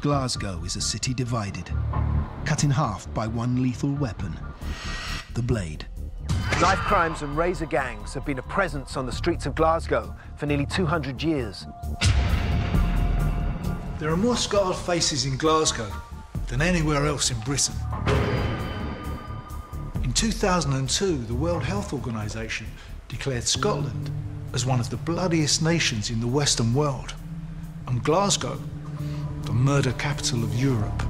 Glasgow is a city divided, cut in half by one lethal weapon, the blade. Knife crimes and razor gangs have been a presence on the streets of Glasgow for nearly 200 years. There are more scarred faces in Glasgow than anywhere else in Britain. In 2002, the World Health Organization declared Scotland as one of the bloodiest nations in the Western world, and Glasgow, the murder capital of Europe.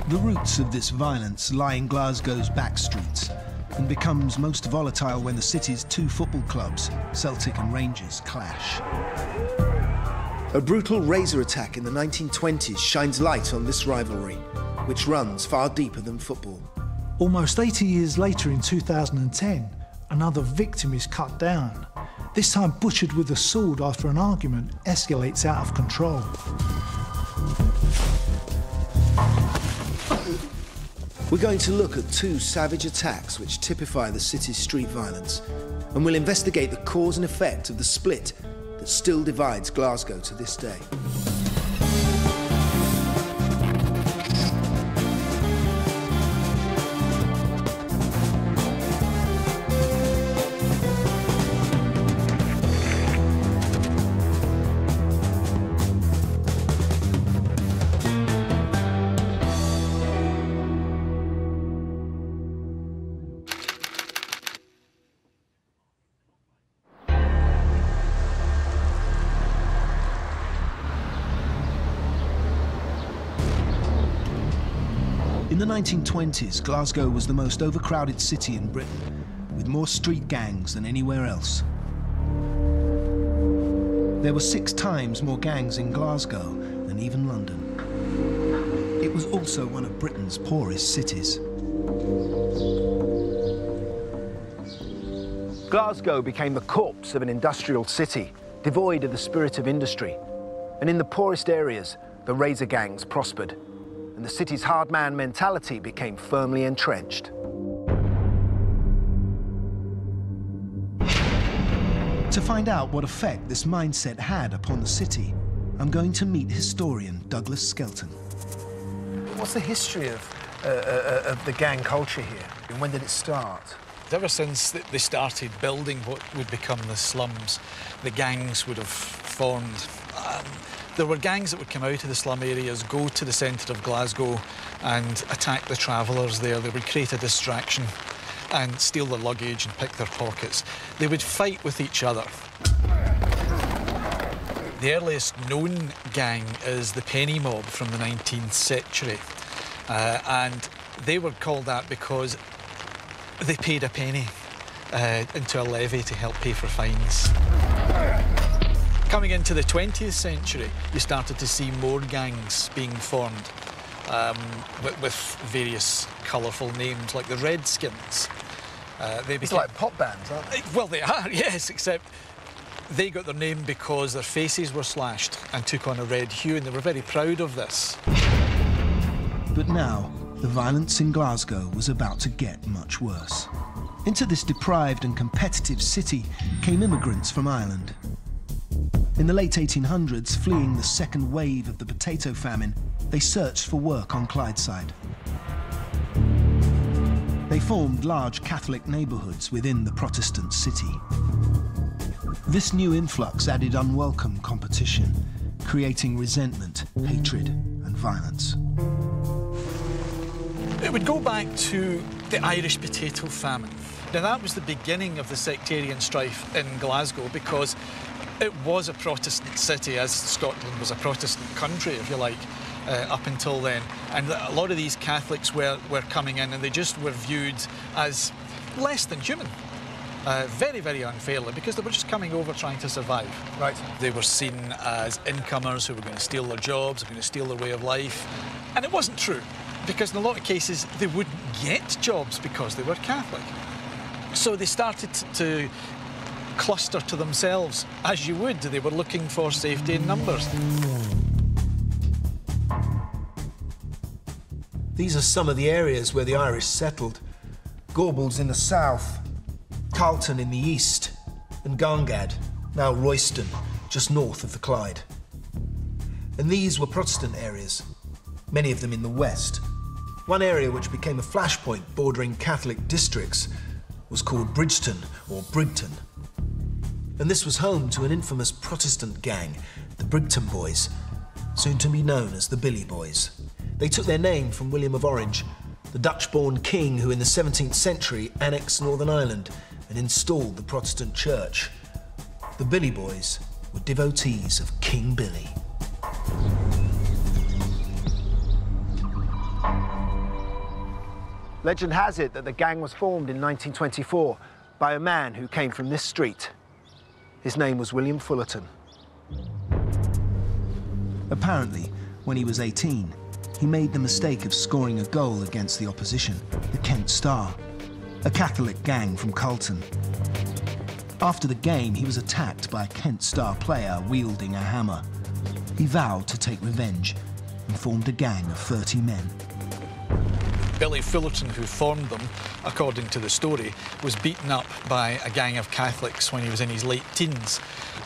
The roots of this violence lie in Glasgow's back streets and becomes most volatile when the city's two football clubs, Celtic and Rangers, clash. A brutal razor attack in the 1920s shines light on this rivalry, which runs far deeper than football. Almost 80 years later, in 2010, another victim is cut down, this time butchered with a sword after an argument escalates out of control. We're going to look at two savage attacks which typify the city's street violence, and we'll investigate the cause and effect of the split that still divides Glasgow to this day. In the 1920s, Glasgow was the most overcrowded city in Britain, with more street gangs than anywhere else. There were 6 times more gangs in Glasgow than even London. It was also one of Britain's poorest cities. Glasgow became the corpse of an industrial city, devoid of the spirit of industry. And in the poorest areas, the razor gangs prospered, and the city's hard man mentality became firmly entrenched. To find out what effect this mindset had upon the city, I'm going to meet historian Douglas Skelton. What's the history of the gang culture here? And when did it start? Ever since they started building what would become the slums, the gangs would have formed. There were gangs that would come out of the slum areas, go to the centre of Glasgow and attack the travellers there. They would create a distraction and steal their luggage and pick their pockets. They would fight with each other. The earliest known gang is the Penny Mob from the 19th century. And they were called that because they paid a penny into a levy to help pay for fines. Coming into the 20th century, you started to see more gangs being formed with various colourful names, like the Redskins. It's like pop bands, aren't they? Well, they are, yes, except they got their name because their faces were slashed and took on a red hue, and they were very proud of this. But now, the violence in Glasgow was about to get much worse. Into this deprived and competitive city came immigrants from Ireland. In the late 1800s, fleeing the second wave of the potato famine, they searched for work on Clydeside. They formed large Catholic neighbourhoods within the Protestant city. This new influx added unwelcome competition, creating resentment, hatred, and violence. It would go back to the Irish potato famine. Now, that was the beginning of the sectarian strife in Glasgow because it was a Protestant city, as Scotland was a Protestant country, if you like, up until then. And a lot of these Catholics were coming in, and they just were viewed as less than human. Very, very unfairly, because they were just coming over trying to survive. Right. They were seen as incomers who were going to steal their jobs, were going to steal their way of life. And it wasn't true, because in a lot of cases, they wouldn't get jobs because they were Catholic. So they started to cluster to themselves, as you would. They were looking for safety in numbers. These are some of the areas where the Irish settled. Gorbals in the south, Carlton in the east, and Garngad, now Royston, just north of the Clyde. And And these were Protestant areas, many of them in the west. One area which became a flashpoint bordering Catholic districts was called Bridgeton or Brigton. And this was home to an infamous Protestant gang, the Brigton Boys, soon to be known as the Billy Boys. They took their name from William of Orange, the Dutch-born king who in the 17th century annexed Northern Ireland and installed the Protestant church. The Billy Boys were devotees of King Billy. Legend has it that the gang was formed in 1924 by a man who came from this street. His name was William Fullerton. Apparently, when he was 18, he made the mistake of scoring a goal against the opposition, the Kent Star, a Catholic gang from Carlton. After the game, he was attacked by a Kent Star player wielding a hammer. He vowed to take revenge and formed a gang of 30 men. Billy Fullerton, who formed them, according to the story, was beaten up by a gang of Catholics when he was in his late teens,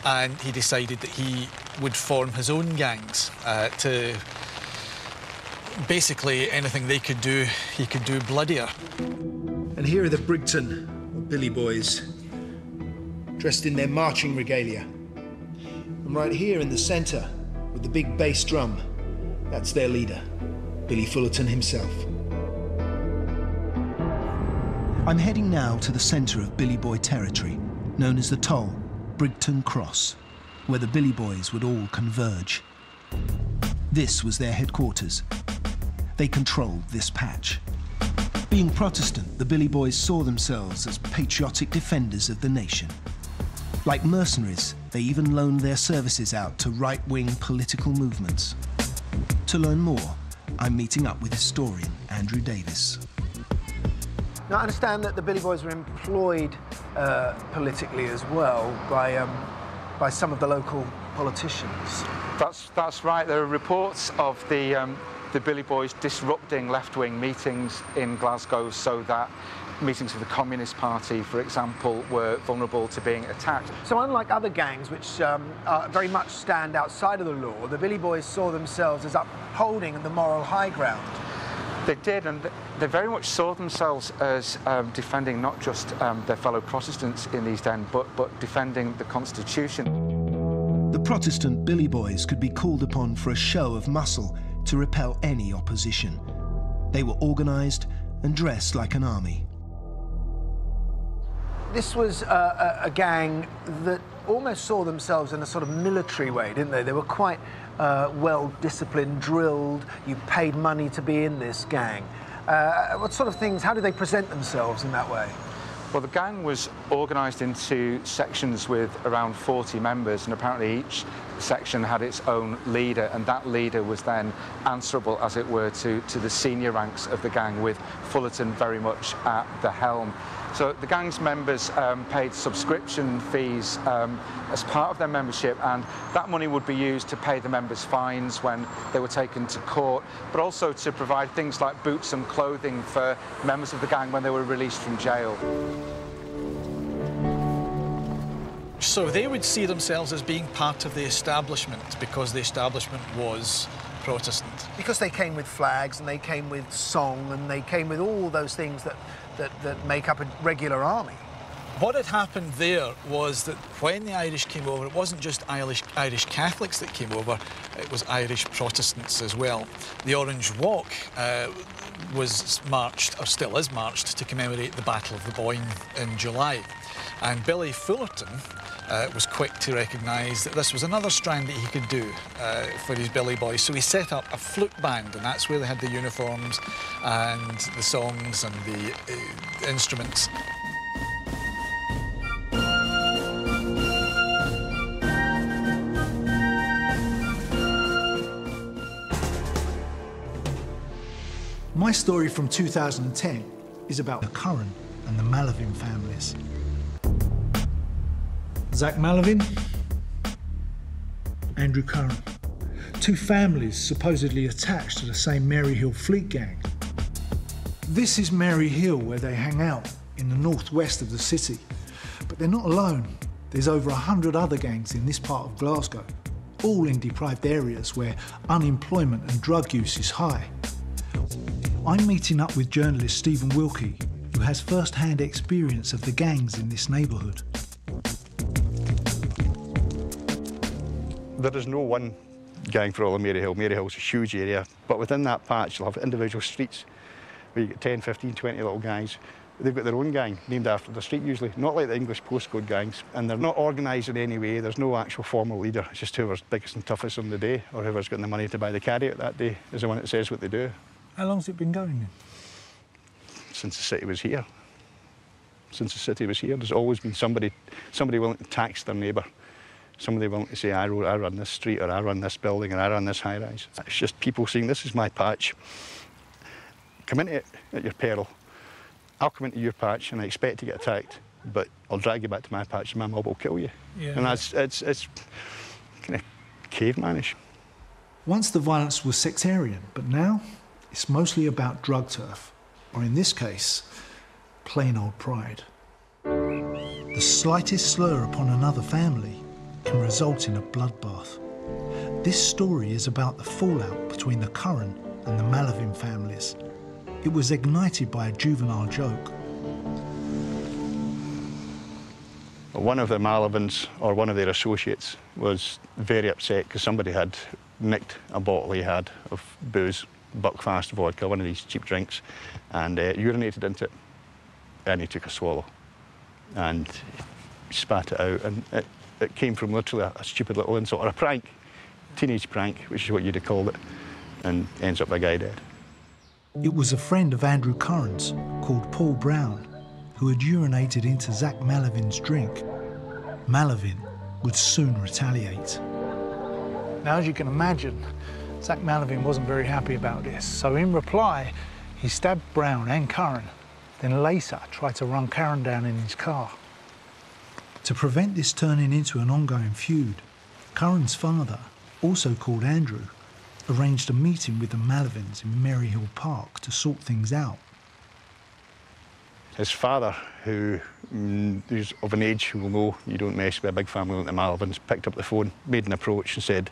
and he decided that he would form his own gangs to basically anything they could do, he could do bloodier. And here are the Brigton, or Billy Boys, dressed in their marching regalia. And right here in the centre, with the big bass drum, that's their leader, Billy Fullerton himself. I'm heading now to the centre of Billy Boy territory, known as the Toll, Brigton Cross, where the Billy Boys would all converge. This was their headquarters. They controlled this patch. Being Protestant, the Billy Boys saw themselves as patriotic defenders of the nation. Like mercenaries, they even loaned their services out to right-wing political movements. To learn more, I'm meeting up with historian Andrew Davis. Now, I understand that the Billy Boys were employed politically as well by some of the local politicians. That's right. There are reports of the Billy Boys disrupting left-wing meetings in Glasgow so that meetings of the Communist Party, for example, were vulnerable to being attacked. So unlike other gangs which very much stand outside of the law, the Billy Boys saw themselves as upholding the moral high ground. They did, and they very much saw themselves as defending not just their fellow Protestants in the East End, but defending the Constitution. The Protestant Billy Boys could be called upon for a show of muscle to repel any opposition. They were organised and dressed like an army. This was a gang that almost saw themselves in a sort of military way, didn't they? They were quite well-disciplined, drilled. You paid money to be in this gang. What sort of things, how did they present themselves in that way? Well, the gang was organised into sections with around 40 members, and apparently each section had its own leader, and that leader was then answerable, as it were, to the senior ranks of the gang, with Fullerton very much at the helm. So the gang's members paid subscription fees as part of their membership, and that money would be used to pay the members' fines when they were taken to court, but also to provide things like boots and clothing for members of the gang when they were released from jail. So they would see themselves as being part of the establishment because the establishment was Protestant. Because they came with flags and they came with song and they came with all those things that make up a regular army. What had happened there was that when the Irish came over, it wasn't just Irish Catholics that came over, it was Irish Protestants as well. The Orange Walk was marched, or still is marched, to commemorate the Battle of the Boyne in July. And Billy Fullerton was quick to recognise that this was another strand that he could do for his Billy Boys. So he set up a flute band, and that's where they had the uniforms and the songs and the instruments. My story from 2010 is about the Curran and the Malavin families. Zach Malavin, Andrew Curran. Two families supposedly attached to the same Mary Hill Fleet gang. This is Mary Hill, where they hang out in the northwest of the city. But they're not alone. There's over 100 other gangs in this part of Glasgow. all in deprived areas where unemployment and drug use is high. I'm meeting up with journalist Stephen Wilkie, who has first-hand experience of the gangs in this neighbourhood. There is no one gang for all of Maryhill. Maryhill's a huge area, but within that patch you'll have individual streets where you get 10, 15, 20 little gangs. They've got their own gang, named after the street usually, not like the English postcode gangs, and they're not organised in any way. There's no actual formal leader. It's just whoever's biggest and toughest on the day, or whoever's got the money to buy the carry out that day, is the one that says what they do. How long's it been going then? Since the city was here. Since the city was here, there's always been somebody willing to tax their neighbour. Somebody willing to say, I run this street, or I run this building, or I run this high-rise. It's just people saying, this is my patch. Come into it at your peril. I'll come into your patch and I expect to get attacked, but I'll drag you back to my patch and my mob will kill you. Yeah. And it's kind of cavemanish. Once the violence was sectarian, but now it's mostly about drug turf, or in this case, plain old pride. The slightest slur upon another family can result in a bloodbath. This story is about the fallout between the Curran and the Malavin families. It was ignited by a juvenile joke. One of the Malavins, or one of their associates, was very upset because somebody had nicked a bottle he had of booze, Buckfast vodka, one of these cheap drinks, and urinated into it, and he took a swallow and spat it out, and it came from literally a stupid little insult, or a prank, teenage prank, which is what you'd have called it, and ends up a guy dead. It was a friend of Andrew Curran's, called Paul Brown, who had urinated into Zach Malavin's drink. Malavin would soon retaliate. Now, as you can imagine, Zach Malavin wasn't very happy about this, so in reply, he stabbed Brown and Curran, then later tried to run Curran down in his car. To prevent this turning into an ongoing feud, Curran's father, also called Andrew, arranged a meeting with the Malavins in Maryhill Park to sort things out. His father, who's of an age who will know you don't mess with a big family like the Malavins, picked up the phone, made an approach and said,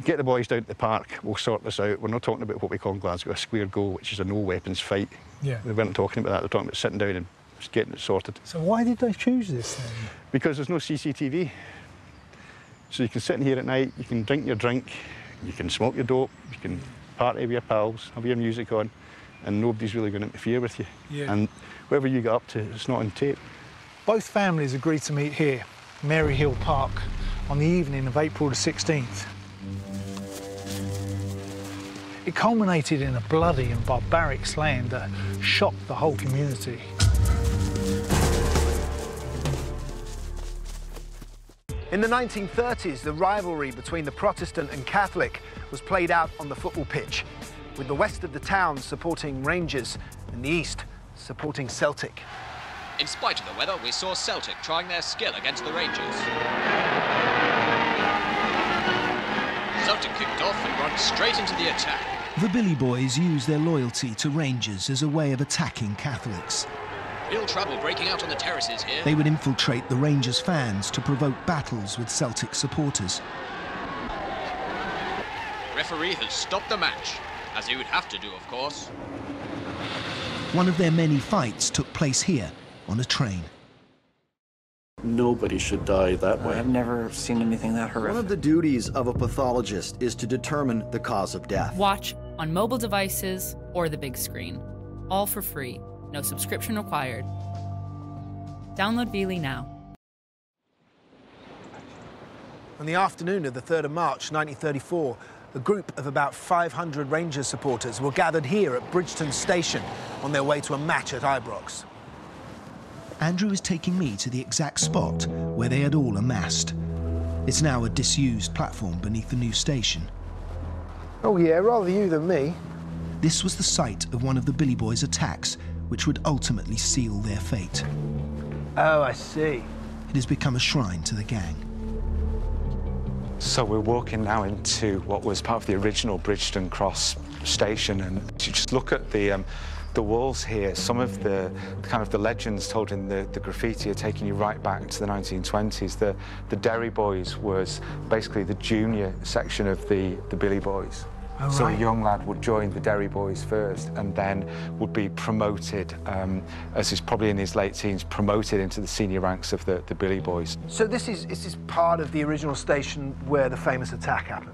get the boys down to the park, we'll sort this out. We're not talking about what we call in Glasgow a square go, which is a no-weapons fight. Yeah. They weren't talking about that, they're talking about sitting down and just getting it sorted. So why did they choose this then? Because there's no CCTV. So you can sit in here at night, you can drink your drink, you can smoke your dope, you can party with your pals, have your music on, and nobody's really going to interfere with you. Yeah. And whatever you get up to, it's not on tape. Both families agreed to meet here, Maryhill Park, on the evening of April the 16th. It culminated in a bloody and barbaric slaying that shocked the whole community. In the 1930s, the rivalry between the Protestant and Catholic was played out on the football pitch, with the west of the town supporting Rangers and the east supporting Celtic. In spite of the weather, we saw Celtic trying their skill against the Rangers. Celtic kicked off and run straight into the attack. The Billy Boys used their loyalty to Rangers as a way of attacking Catholics. Real trouble breaking out on the terraces here. They would infiltrate the Rangers fans to provoke battles with Celtic supporters. Referee has stopped the match, as he would have to do, of course. One of their many fights took place here, on a train. Nobody should die that way. I've never seen anything that horrific. One of the duties of a pathologist is to determine the cause of death. Watch on mobile devices or the big screen. All for free. No subscription required. Download Veely now. On the afternoon of the 3rd of March 1934, a group of about 500 Rangers supporters were gathered here at Bridgeton Station on their way to a match at Ibrox. Andrew is taking me to the exact spot where they had all amassed. It's now a disused platform beneath the new station. Oh yeah, rather you than me. This was the site of one of the Billy Boys' attacks, which would ultimately seal their fate. Oh, I see. It has become a shrine to the gang. So we're walking now into what was part of the original Bridgeton Cross station, and you just look at the The walls here, some of the kind of the legends told in the graffiti are taking you right back to the 1920s. The Derry Boys was basically the junior section of the Billy Boys. Oh, so right. a young lad would join the Derry Boys first and then would be promoted, as he's probably in his late teens, promoted into the senior ranks of the Billy Boys. So this is part of the original station where the famous attack happened?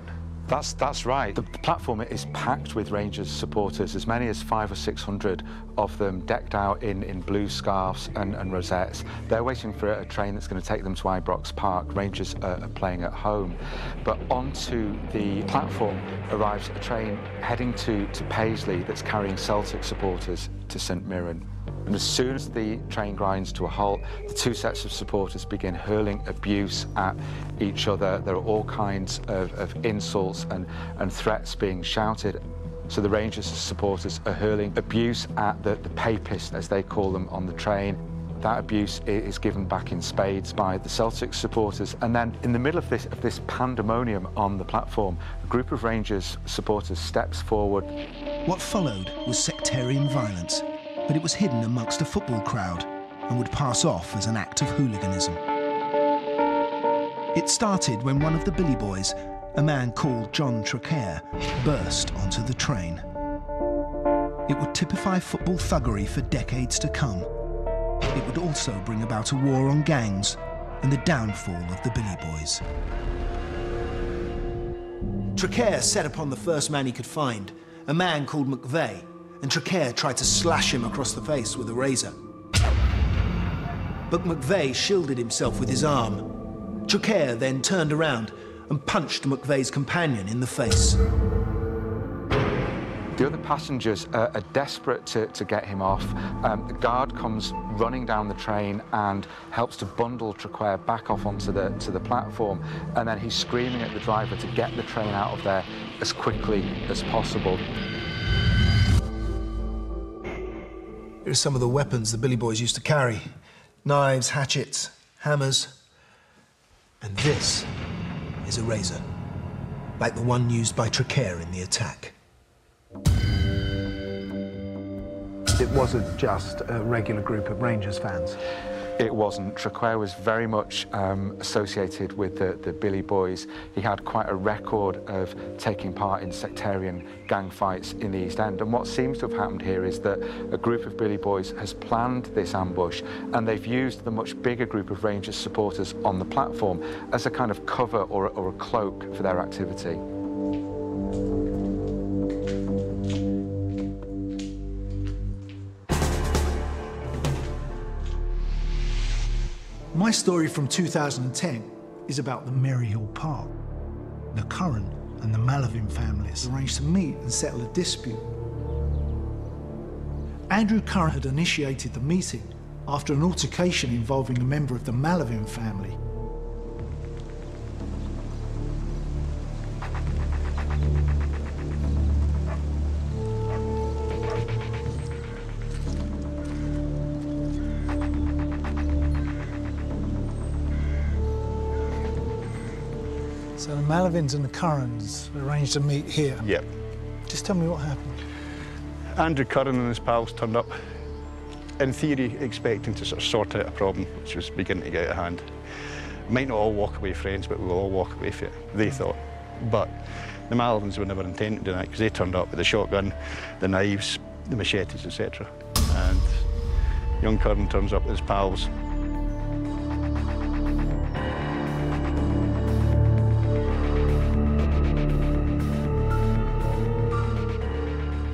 That's right. The platform is packed with Rangers supporters, as many as 500 or 600 of them decked out in blue scarves and rosettes. They're waiting for a train that's going to take them to Ibrox Park. Rangers are playing at home. But onto the platform arrives a train heading to Paisley that's carrying Celtic supporters to St Mirren. And as soon as the train grinds to a halt, the two sets of supporters begin hurling abuse at each other. There are all kinds of insults and threats being shouted. So the Rangers supporters are hurling abuse at the papists, as they call them, on the train. That abuse is given back in spades by the Celtic supporters. And then in the middle of this pandemonium on the platform, a group of Rangers supporters steps forward. What followed was sectarian violence, but it was hidden amongst a football crowd and would pass off as an act of hooliganism. It started when one of the Billy Boys, a man called John Traquair, burst onto the train. It would typify football thuggery for decades to come. It would also bring about a war on gangs and the downfall of the Billy Boys. Traquair set upon the first man he could find, a man called McVeigh, and Traquair tried to slash him across the face with a razor. But McVeigh shielded himself with his arm. Traquair then turned around and punched McVeigh's companion in the face. The other passengers are desperate to get him off. The guard comes running down the train and helps to bundle Traquair back off onto the platform, and then he's screaming at the driver to get the train out of there as quickly as possible. Here are some of the weapons the Billy Boys used to carry. Knives, hatchets, hammers. And this is a razor, like the one used by Traquair in the attack. It wasn't just a regular group of Rangers fans. It wasn't. Traquair was very much associated with the Billy Boys. He had quite a record of taking part in sectarian gang fights in the East End. And what seems to have happened here is that a group of Billy Boys has planned this ambush, and they've used the much bigger group of Rangers supporters on the platform as a kind of cover or a cloak for their activity. My story from 2010 is about the Maryhill Park. The Curran and the Malavin families arranged to meet and settle a dispute. Andrew Curran had initiated the meeting after an altercation involving a member of the Malavin family. So the Malavins and the Currans arranged to meet here? Yep. Just tell me what happened. Andrew Curran and his pals turned up, in theory expecting to sort of sort out a problem which was beginning to get out of hand. Might not all walk away friends, but we'll all walk away from it, they thought. But the Malavins were never intending to do that, because they turned up with the shotgun, the knives, the machetes, etc. And young Curran turns up with his pals.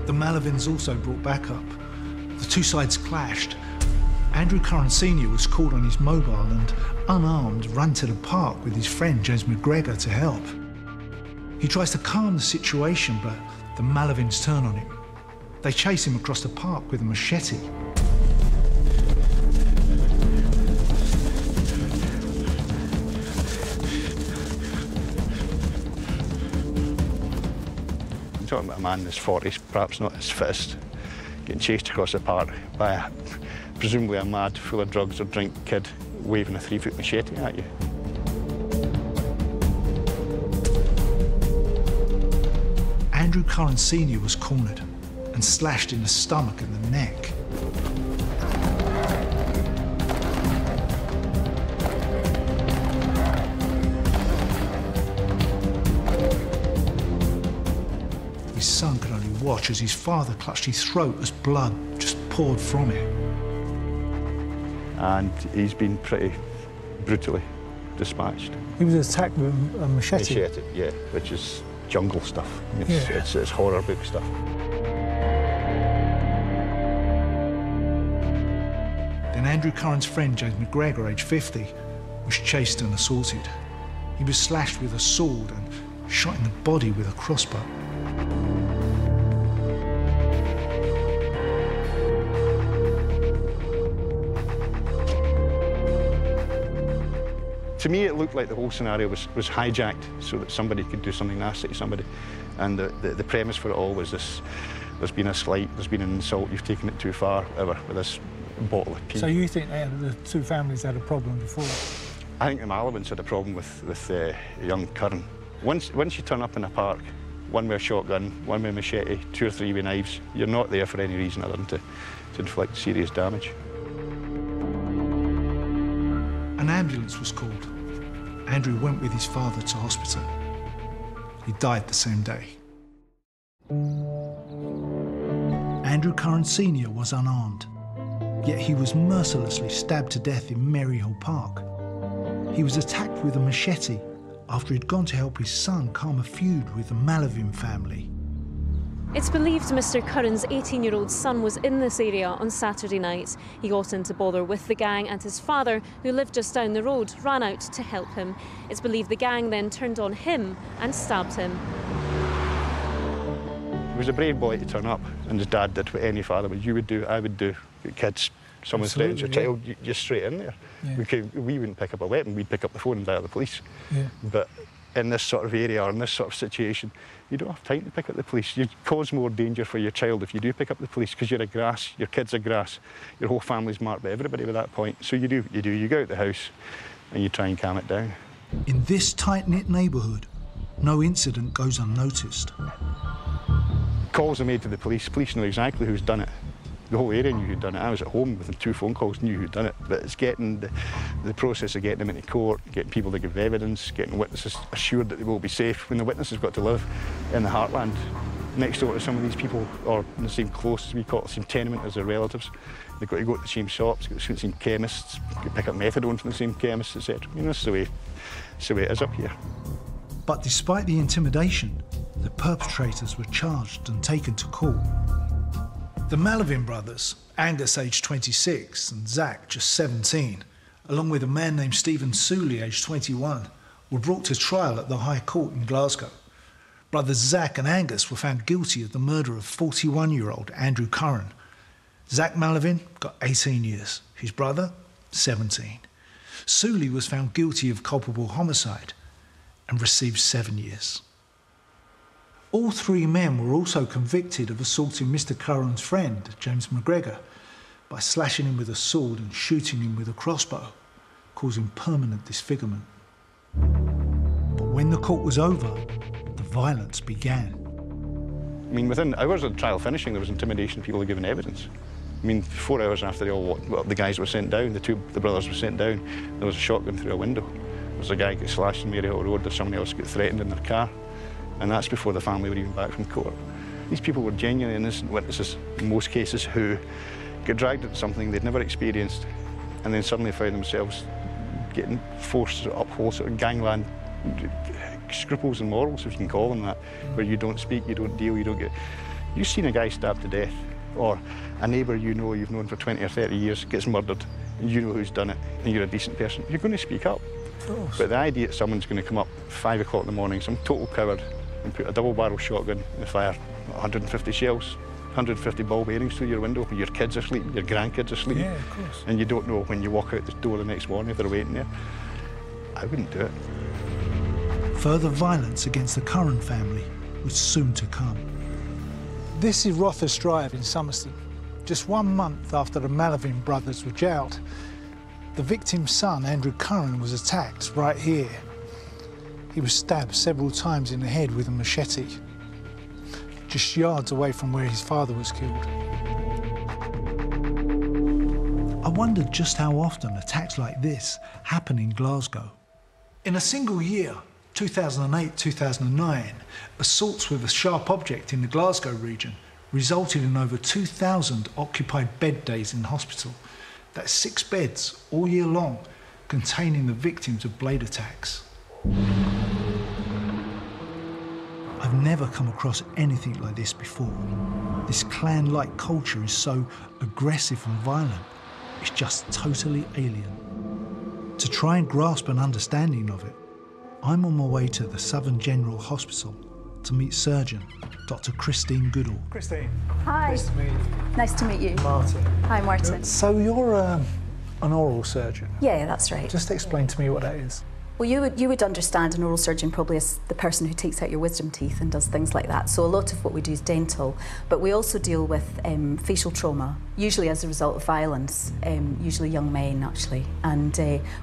The Malavins also brought backup. The two sides clashed. Andrew Curran Sr. was called on his mobile and, unarmed, ran to the park with his friend James McGregor to help. He tries to calm the situation, but the Malavins turn on him. They chase him across the park with a machete. You're talking about a man in his 40s, perhaps not his fittest, getting chased across the park by presumably a mad, full of drugs or drink kid waving a 3-foot machete at you. Andrew Curran Sr. was cornered and slashed in the stomach and the neck. His son could only watch as his father clutched his throat as blood just poured from it. And he's been pretty brutally dispatched. He was attacked with a machete? Machete, yeah, which is jungle stuff. It's horror book stuff. Then Andrew Curran's friend, James McGregor, aged 50, was chased and assaulted. He was slashed with a sword and shot in the body with a crossbow. To me, it looked like the whole scenario was hijacked so that somebody could do something nasty to somebody. And the premise for it all was this: there's been a slight, there's been an insult, you've taken it too far, whatever, with this bottle of pee. So you think the two families had a problem before? I think the Malivans had a problem with young Curran. Once you turn up in a park, one with a shotgun, one with a machete, 2 or 3 with knives, you're not there for any reason other than to inflict serious damage. An ambulance was called. Andrew went with his father to hospital. He died the same day. Andrew Curran Sr. was unarmed, yet he was mercilessly stabbed to death in Maryhill Park. He was attacked with a machete after he'd gone to help his son calm a feud with the Malivin family. It's believed Mr. Curran's 18-year-old son was in this area on Saturday night. He got into bother with the gang, and his father, who lived just down the road, ran out to help him. It's believed the gang then turned on him and stabbed him. He was a brave boy to turn up, and his dad did what any father would. You would do, I would do. Kids, someone threatens your child, you're straight in there. Yeah. We wouldn't pick up a weapon, we'd pick up the phone and dial the police. Yeah. But in this sort of area or in this sort of situation, you don't have time to pick up the police. You cause more danger for your child if you do pick up the police, because you're a grass, your kids are grass, your whole family's marked by everybody by that point. So you go out the house and you try and calm it down. In this tight-knit neighbourhood, no incident goes unnoticed. Calls are made to the police. Police know exactly who's done it. The whole area knew who'd done it. I was at home within 2 phone calls, knew who'd done it. But it's getting the process of getting them into court, getting people to give evidence, getting witnesses assured that they will be safe. When the witness has got to live in the heartland, next door to some of these people, or in the same close, as we call it, the same tenement as their relatives. They've got to go to the same shops, go to the same chemists, pick up methadone from the same chemists, etc. You know, that's the way it is up here. But despite the intimidation, the perpetrators were charged and taken to court. The Malivin brothers, Angus, aged 26, and Zach, just 17, along with a man named Stephen Sooley, aged 21, were brought to trial at the High Court in Glasgow. Brothers Zach and Angus were found guilty of the murder of 41-year-old Andrew Curran. Zach Malivin got 18 years, his brother, 17. Sooley was found guilty of culpable homicide and received 7 years. All 3 men were also convicted of assaulting Mr. Curran's friend, James McGregor, by slashing him with a sword and shooting him with a crossbow, causing permanent disfigurement. But when the court was over, the violence began. I mean, within hours of the trial finishing, there was intimidation, people were giving evidence. I mean, 4 hours after the guys were sent down, the brothers were sent down, there was a shotgun through a window. There was a guy got slashed in Maryhill Road, there's somebody else got threatened in their car. And that's before the family were even back from court. These people were genuinely innocent witnesses, in most cases, who got dragged into something they'd never experienced, and then suddenly found themselves getting forced to uphold sort of gangland scruples and morals, if you can call them that, where you don't speak, you don't deal, you don't get... You've seen a guy stabbed to death, or a neighbour you've known for 20 or 30 years gets murdered, and you know who's done it, and you're a decent person. You're going to speak up. But the idea that someone's going to come up 5 o'clock in the morning, some total coward, and put a double-barrel shotgun and fire 150 shells, 150 ball bearings through your window, your kids are sleeping, your grandkids are sleeping, of course. And you don't know when you walk out the door the next morning if they're waiting there. I wouldn't do it. Further violence against the Curran family was soon to come. This is Rothers Drive in Somerston. Just 1 month after the Malivin brothers were jailed, the victim's son, Andrew Curran, was attacked right here. He was stabbed several times in the head with a machete. just yards away from where his father was killed. I wondered just how often attacks like this happen in Glasgow. In a single year, 2008-2009, assaults with a sharp object in the Glasgow region resulted in over 2,000 occupied bed days in hospital. That's 6 beds all year long, containing the victims of blade attacks. I've never come across anything like this before. This clan-like culture is so aggressive and violent, it's just totally alien. To try and grasp an understanding of it, I'm on my way to the Southern General Hospital to meet surgeon Dr. Christine Goodall. Christine. Hi. Nice to meet you. Nice to meet you. Martin. Hi, Martin. So you're an oral surgeon? Yeah, that's right. Just explain to me what that is. Well, you would understand an oral surgeon probably as the person who takes out your wisdom teeth and does things like that. So a lot of what we do is dental, but we also deal with facial trauma, usually as a result of violence, usually young men actually. And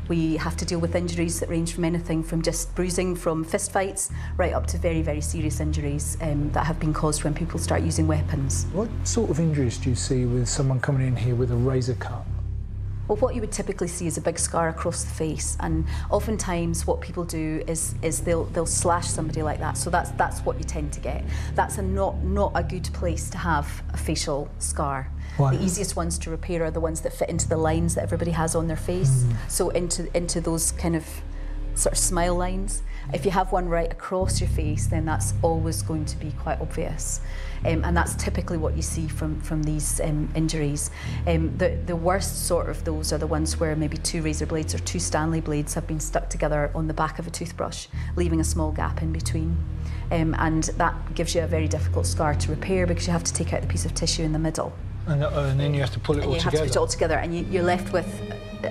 we have to deal with injuries that range from anything from just bruising from fist fights right up to very, very serious injuries that have been caused when people start using weapons. What sort of injuries do you see with someone coming in here with a razor cut? Well, what you would typically see is a big scar across the face, and oftentimes what people do is they'll slash somebody like that. So that's what you tend to get. That's not a good place to have a facial scar. Why? The easiest ones to repair are the ones that fit into the lines that everybody has on their face. So into those kind of sort of smile lines. If you have one right across your face, then that's always going to be quite obvious. And that's typically what you see from these injuries. The worst sort of those are the ones where maybe 2 razor blades or 2 Stanley blades have been stuck together on the back of a toothbrush, leaving a small gap in between. And that gives you a very difficult scar to repair because you have to take out the piece of tissue in the middle. And then you have to pull it all together. You have to put it all together, and you're left with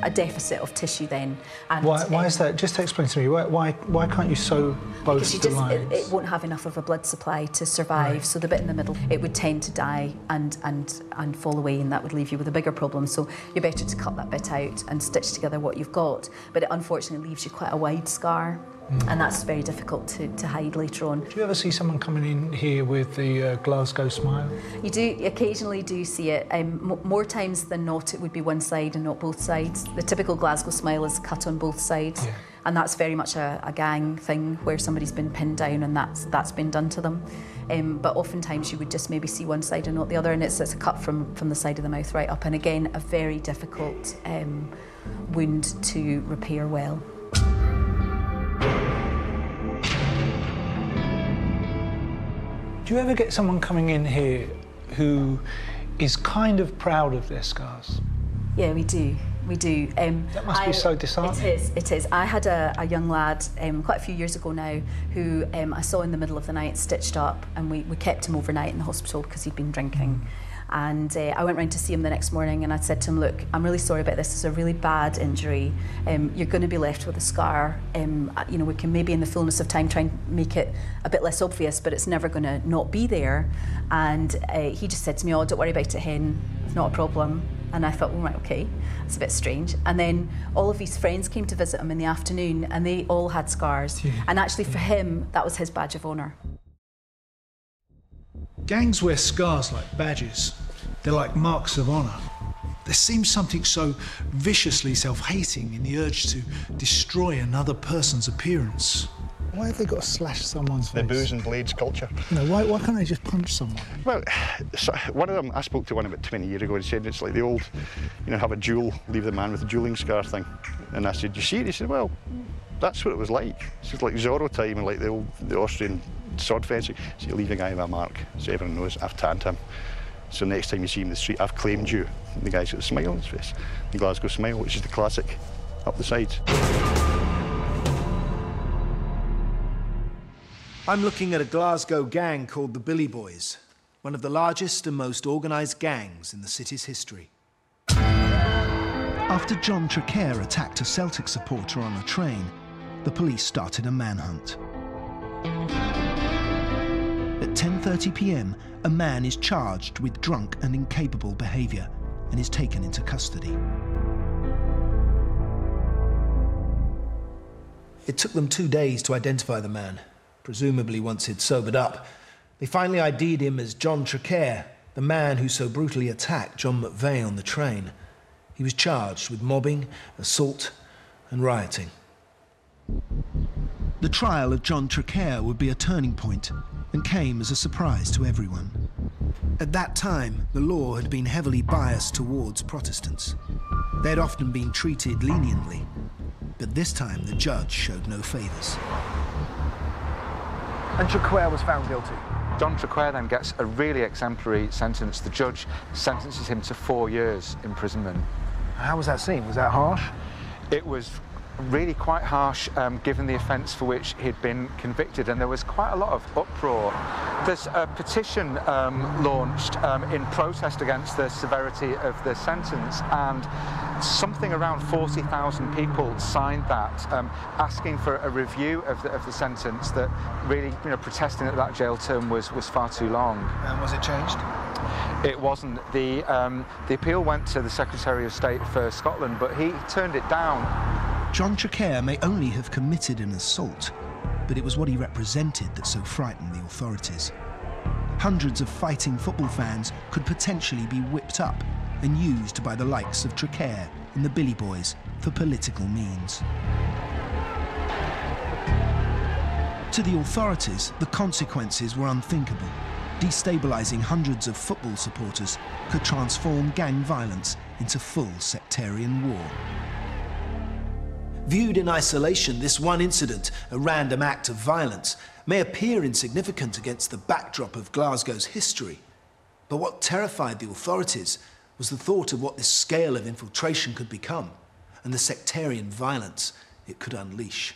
a deficit of tissue then. And why is that? Just explain to me. Why can't you sew both the lines? It won't have enough of a blood supply to survive. Right. So the bit in the middle, it would tend to die and fall away, and that would leave you with a bigger problem. So you're better to cut that bit out and stitch together what you've got. But it unfortunately leaves you quite a wide scar. And that's very difficult to hide later on. Do you ever see someone coming in here with the Glasgow smile? You occasionally do see it. More times than not, it would be one side and not both sides. The typical Glasgow smile is cut on both sides. Yeah. And that's very much a gang thing where somebody's been pinned down and that's been done to them. But oftentimes you would just maybe see one side and not the other, and it's a cut from the side of the mouth right up. And again, a very difficult wound to repair well. Do you ever get someone coming in here who is kind of proud of their scars? Yeah, we do. We do. That must be so disheartening. It is. I had a young lad quite a few years ago now who I saw in the middle of the night stitched up, and we kept him overnight in the hospital because he'd been drinking. And I went round to see him the next morning, and I said to him, look, I'm really sorry about this. It's a really bad injury. You're going to be left with a scar. You know, we can maybe in the fullness of time try and make it a bit less obvious, but it's never going to not be there. And he just said to me, oh, don't worry about it, Hen. It's not a problem. And I thought, well, right, okay, that's a bit strange. And then all of his friends came to visit him in the afternoon, and they all had scars. Yeah. And actually for him, that was his badge of honour. Gangs wear scars like badges. They're like marks of honour. There seems something so viciously self-hating in the urge to destroy another person's appearance. Why have they got to slash someone's face? The booze and blades culture. You know, why can't they just punch someone? Well, so one of them, I spoke to one about 20 years ago, and he said it's like the old, you know, have a duel, leave the man with a dueling scar thing. And I said, you see it? He said, well, that's what it was like. It's just like Zorro time and like the Austrian sword fencing. So you leave a guy with a mark, so everyone knows I've tanned him. So next time you see him in the street, I've claimed you. And the guy's got a smile on his face. The Glasgow smile, which is the classic, up the sides. I'm looking at a Glasgow gang called the Billy Boys, one of the largest and most organised gangs in the city's history. After John Traquair attacked a Celtic supporter on a train, the police started a manhunt. At 10:30 p.m, a man is charged with drunk and incapable behaviour and is taken into custody. It took them 2 days to identify the man. Presumably once he'd sobered up, They finally ID'd him as John Traquair, the man who so brutally attacked John McVeigh on the train. He was charged with mobbing, assault and rioting. The trial of John Traquair would be a turning point and came as a surprise to everyone. At that time, the law had been heavily biased towards Protestants. They had often been treated leniently, but this time the judge showed no favours. And Traquair was found guilty. John Traquair then gets a really exemplary sentence. The judge sentences him to 4 years imprisonment. How was that seen? Was that harsh? It was really quite harsh, given the offence for which he'd been convicted, and there was quite a lot of uproar. There's a petition launched in protest against the severity of the sentence, and something around 40,000 people signed that, asking for a review of the sentence, that really, protesting that jail term was far too long. And was it changed? It wasn't. The appeal went to the Secretary of State for Scotland, but he turned it down. John Traquair may only have committed an assault, but it was what he represented that so frightened the authorities. Hundreds of fighting football fans could potentially be whipped up and used by the likes of Traquair and the Billy Boys for political means. To the authorities, the consequences were unthinkable. Destabilising hundreds of football supporters could transform gang violence into full sectarian war. Viewed in isolation, this one incident, a random act of violence, may appear insignificant against the backdrop of Glasgow's history. But what terrified the authorities was the thought of what this scale of infiltration could become, and the sectarian violence it could unleash.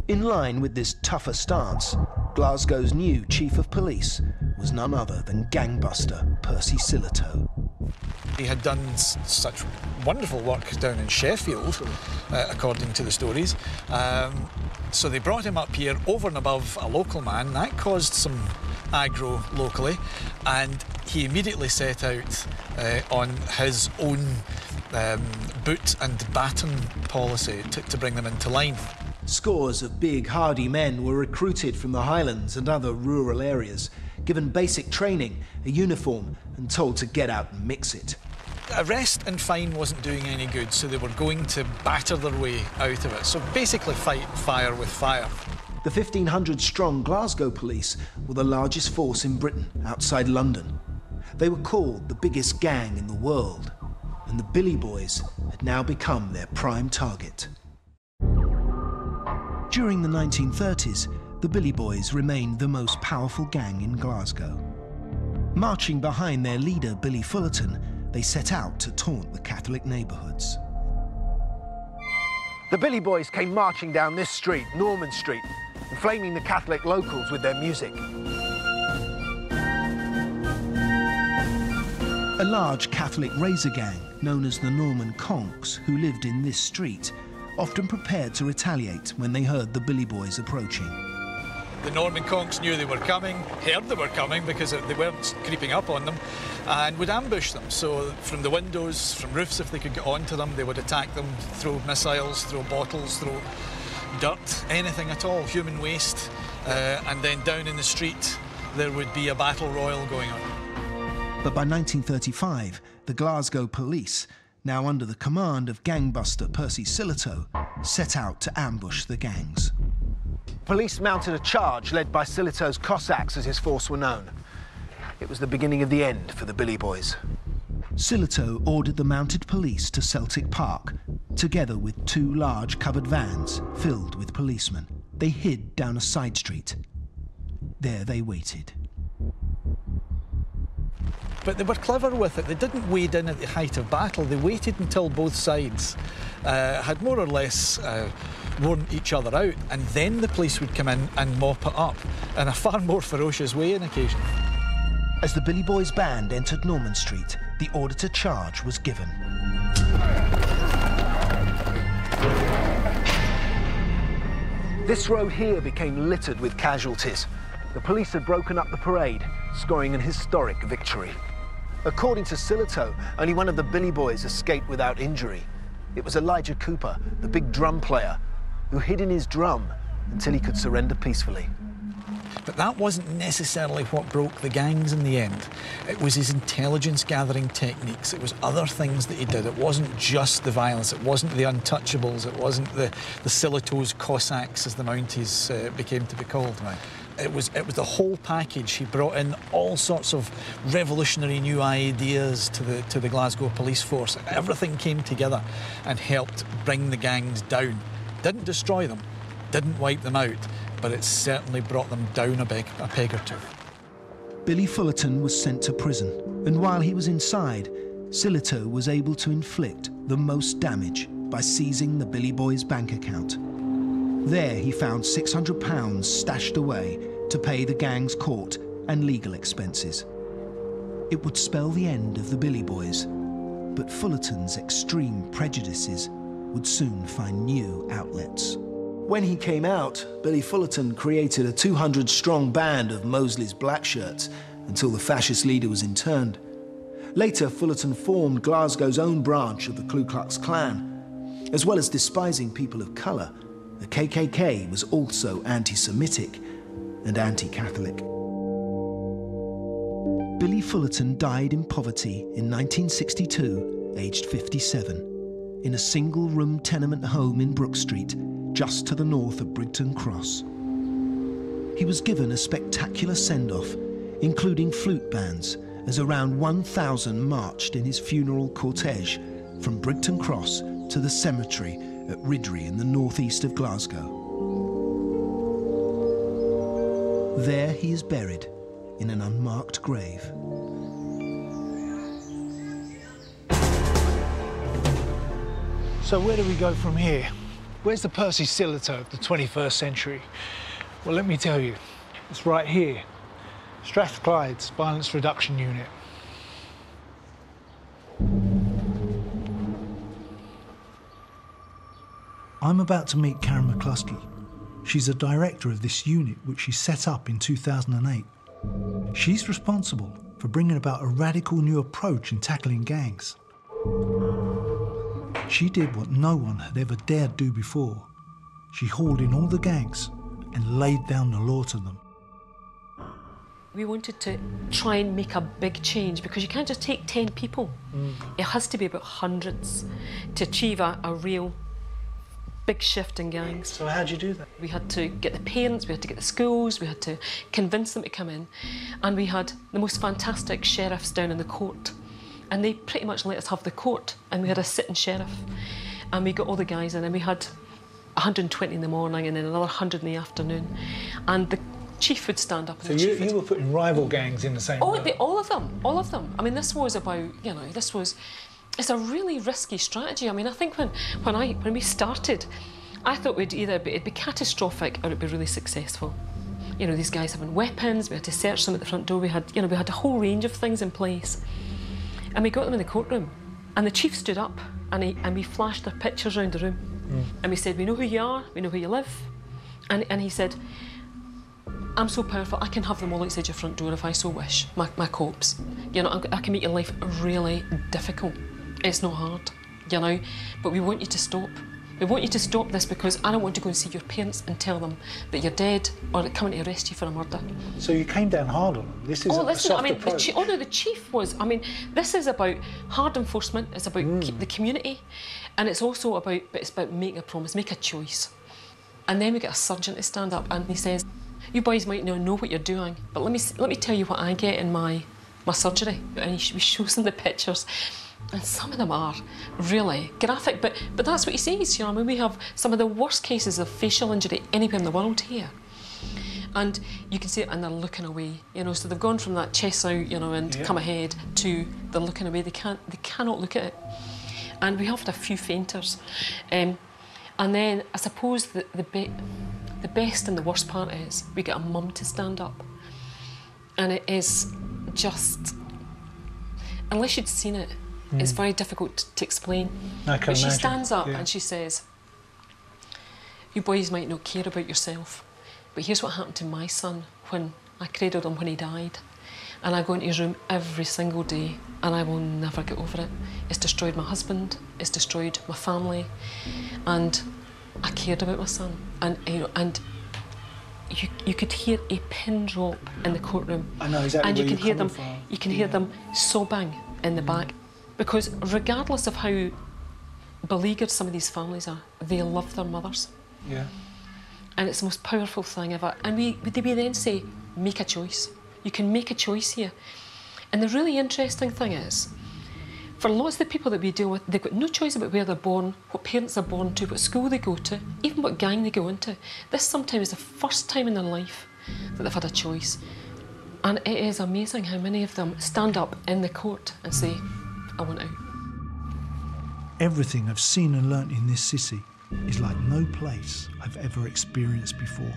In line with this tougher stance, Glasgow's new chief of police was none other than gangbuster Percy Sillitoe. He had done such wonderful work down in Sheffield, according to the stories. So they brought him up here over and above a local man. That caused some aggro locally, and he immediately set out on his own boot and baton policy to bring them into line. Scores of big, hardy men were recruited from the Highlands and other rural areas, given basic training, a uniform, and told to get out and mix it. Arrest and fine wasn't doing any good, so they were going to batter their way out of it. So basically fight fire with fire. The 1,500-strong Glasgow police were the largest force in Britain outside London. They were called the biggest gang in the world, and the Billy Boys had now become their prime target. During the 1930s, the Billy Boys remained the most powerful gang in Glasgow. Marching behind their leader, Billy Fullerton, they set out to taunt the Catholic neighbourhoods. The Billy Boys came marching down this street, Norman Street, inflaming the Catholic locals with their music. A large Catholic razor gang, known as the Norman Conks, who lived in this street, often prepared to retaliate when they heard the Billy Boys approaching. The Norman Conks knew they were coming, heard they were coming because they weren't creeping up on them, and would ambush them. So from the windows, from roofs, if they could get onto them, they would attack them, throw missiles, throw bottles, throw dirt, anything at all, human waste. And then down in the street, there would be a battle royal going on. But by 1935, the Glasgow police, now under the command of gangbuster Percy Sillitoe, set out to ambush the gangs. Police mounted a charge led by Sillitoe's Cossacks, as his force were known. It was the beginning of the end for the Billy Boys. Sillitoe ordered the mounted police to Celtic Park, together with 2 large covered vans filled with policemen. They hid down a side street. There they waited. But they were clever with it. They didn't wade in at the height of battle. They waited until both sides had more or less worn each other out, and then the police would come in and mop it up in a far more ferocious way on occasion. As the Billy Boys band entered Norman Street, the order to charge was given. This road here became littered with casualties. The police had broken up the parade, scoring an historic victory. According to Sillitoe, only one of the Billy Boys escaped without injury. It was Elijah Cooper, the big drum player, who hid in his drum until he could surrender peacefully. But that wasn't necessarily what broke the gangs in the end. It was his intelligence gathering techniques. It was other things that he did. It wasn't just the violence. It wasn't the untouchables. It wasn't the Silito's Cossacks, as the Mounties became to be called. Right. It was the whole package. He brought in all sorts of revolutionary new ideas to the Glasgow police force. Everything came together and helped bring the gangs down. Didn't destroy them, didn't wipe them out, but it certainly brought them down a peg or two. Billy Fullerton was sent to prison, and while he was inside, Silito was able to inflict the most damage by seizing the Billy Boys' bank account. There he found £600 stashed away to pay the gang's court and legal expenses. It would spell the end of the Billy Boys, but Fullerton's extreme prejudices would soon find new outlets. When he came out, Billy Fullerton created a 200-strong band of Mosley's black shirts until the fascist leader was interned. Later, Fullerton formed Glasgow's own branch of the Ku Klux Klan. As well as despising people of colour, the KKK was also anti-Semitic and anti-Catholic. Billy Fullerton died in poverty in 1962, aged 57, in a single-room tenement home in Brook Street, just to the north of Brigton Cross. He was given a spectacular send-off, including flute bands, as around 1,000 marched in his funeral cortege from Brigton Cross to the cemetery at Ridley in the northeast of Glasgow. There he is buried in an unmarked grave. So where do we go from here? Where's the Percy Silito of the 21st century? Well, let me tell you, it's right here. Strathclyde's Violence Reduction Unit. I'm about to meet Karen McCluskey. She's a director of this unit, which she set up in 2008. She's responsible for bringing about a radical new approach in tackling gangs. She did what no one had ever dared do before. She hauled in all the gangs and laid down the law to them. We wanted to try and make a big change because you can't just take 10 people. It has to be about hundreds to achieve a real big shift in gangs. So how'd you do that? We had to get the parents, we had to get the schools, we had to convince them to come in. And we had the most fantastic sheriffs down in the court. And they pretty much let us have the court. And we had a sitting sheriff. And we got all the guys in, and we had 120 in the morning and then another 100 in the afternoon. And the chief would stand up. So you were putting rival gangs in the same way? All of them. I mean, this was about, you know, it's a really risky strategy. I mean, I think when we started, I thought it'd be catastrophic or it'd be really successful. You know, these guys having weapons, we had to search them at the front door, we had a whole range of things in place. And we got them in the courtroom, and the chief stood up, and we flashed their pictures around the room. And we said, we know who you are, we know who you live. And he said, I'm so powerful, I can have them all outside your front door if I so wish, my corpse. You know, I can make your life really difficult. It's not hard, you know, but we want you to stop. We want you to stop this because I don't want to go and see your parents and tell them that you're dead or they're coming to arrest you for a murder. So you came down hard on them. This is a soft approach. The chief was, I mean, this is about hard enforcement, it's about the community, and it's also about, making a promise, make a choice. And then we get a sergeant to stand up and he says, you boys might not know what you're doing, but let me tell you what I get in my surgery. And he shows them the pictures. And some of them are really graphic, but that's what he says, you know. I mean, we have some of the worst cases of facial injury anywhere in the world here. And you can see it, and they're looking away, you know. So they've gone from that chest out, you know, and come ahead to they're looking away. They cannot look at it. And we have had a few fainters. And then I suppose the best and the worst part is we get a mum to stand up. And it is just, unless you'd seen it, it's very difficult to explain. But she stands up and she says, you boys might not care about yourself, but here's what happened to my son when I cradled him when he died. And I go into his room every single day and I will never get over it. It's destroyed my husband, it's destroyed my family, and I cared about my son. And you know, and you could hear a pin drop in the courtroom. I know exactly and where you can hear them. from. You can hear them sobbing in the back, because regardless of how beleaguered some of these families are, they love their mothers. Yeah. And it's the most powerful thing ever. And we then say, make a choice. You can make a choice here. And the really interesting thing is, for lots of the people that we deal with, they've got no choice about where they're born, what parents they're born to, what school they go to, even what gang they go into. This sometimes is the first time in their life that they've had a choice. And it is amazing how many of them stand up in the court and say, I want out. Everything I've seen and learnt in this city is like no place I've ever experienced before.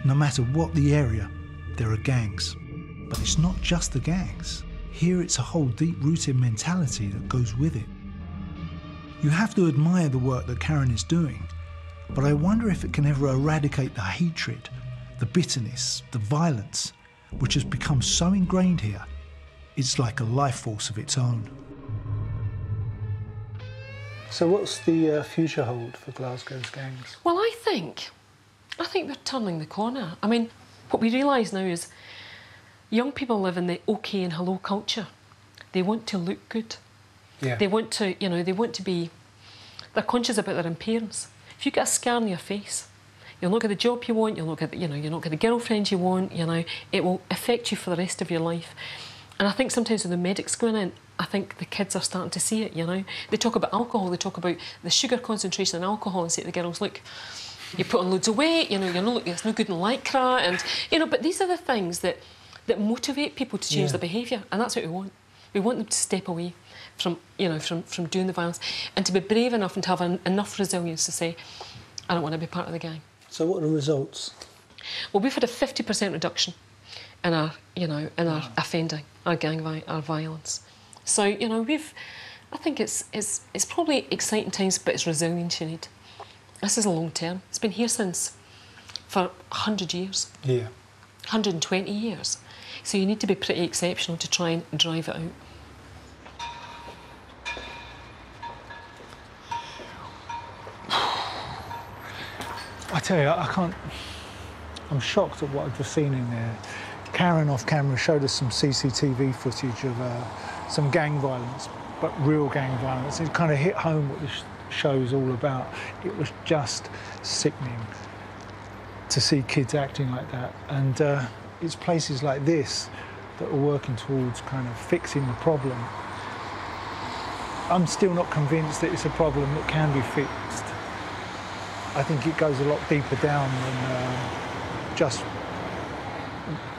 No matter what the area, there are gangs. But it's not just the gangs. Here it's a whole deep-rooted mentality that goes with it. You have to admire the work that Karen is doing, but I wonder if it can ever eradicate the hatred, the bitterness, the violence, which has become so ingrained here, it's like a life force of its own. So what's the future hold for Glasgow's gangs? Well, I think we're turning the corner. I mean, what we realise now is young people live in the OK and hello culture. They want to look good. Yeah. They want to, they're conscious about their appearance. If you get a scar on your face, you'll not get the job you want, you'll not get, you're not get the girlfriend you want, it will affect you for the rest of your life. And I think sometimes when the medics going in, I think the kids are starting to see it, They talk about alcohol, they talk about the sugar concentration in alcohol and say to the girls, look, you put on loads of weight, it's no good in lycra, and, but these are the things that motivate people to change their behaviour, and that's what we want. We want them to step away from, from doing the violence, and to be brave enough and to have enough resilience to say, I don't want to be part of the gang. So what are the results? Well, we've had a 50% reduction in our, our offending, our our violence. So, I think it's probably exciting times, but it's resilience you need. This is a long term. It's been here for 100 years. Yeah. 120 years. So you need to be pretty exceptional to try and drive it out. I tell you, I'm shocked at what I've just seen in there. Karen off camera showed us some CCTV footage of some gang violence, but real gang violence. It kind of hit home what this show's all about. It was just sickening to see kids acting like that. And it's places like this that are working towards kind of fixing the problem. I'm still not convinced that it's a problem that can be fixed. I think it goes a lot deeper down than just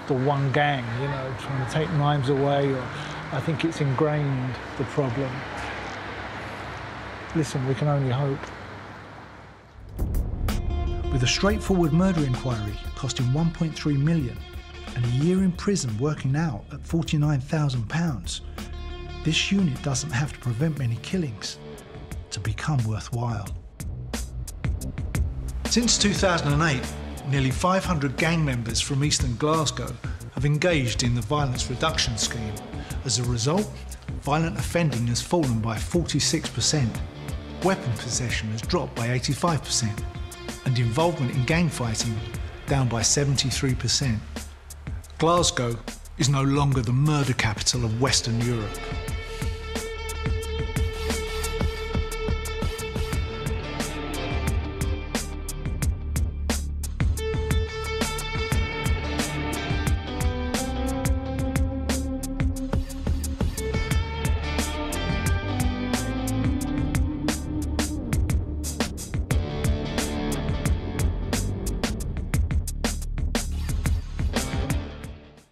the one gang, trying to take knives away, or I think it's ingrained, the problem. Listen, we can only hope. With a straightforward murder inquiry costing 1.3 million and a year in prison working out at £49,000, this unit doesn't have to prevent many killings to become worthwhile. Since 2008, nearly 500 gang members from eastern Glasgow have engaged in the violence reduction scheme. As a result, violent offending has fallen by 46%, weapon possession has dropped by 85%, and involvement in gang fighting down by 73%. Glasgow is no longer the murder capital of Western Europe.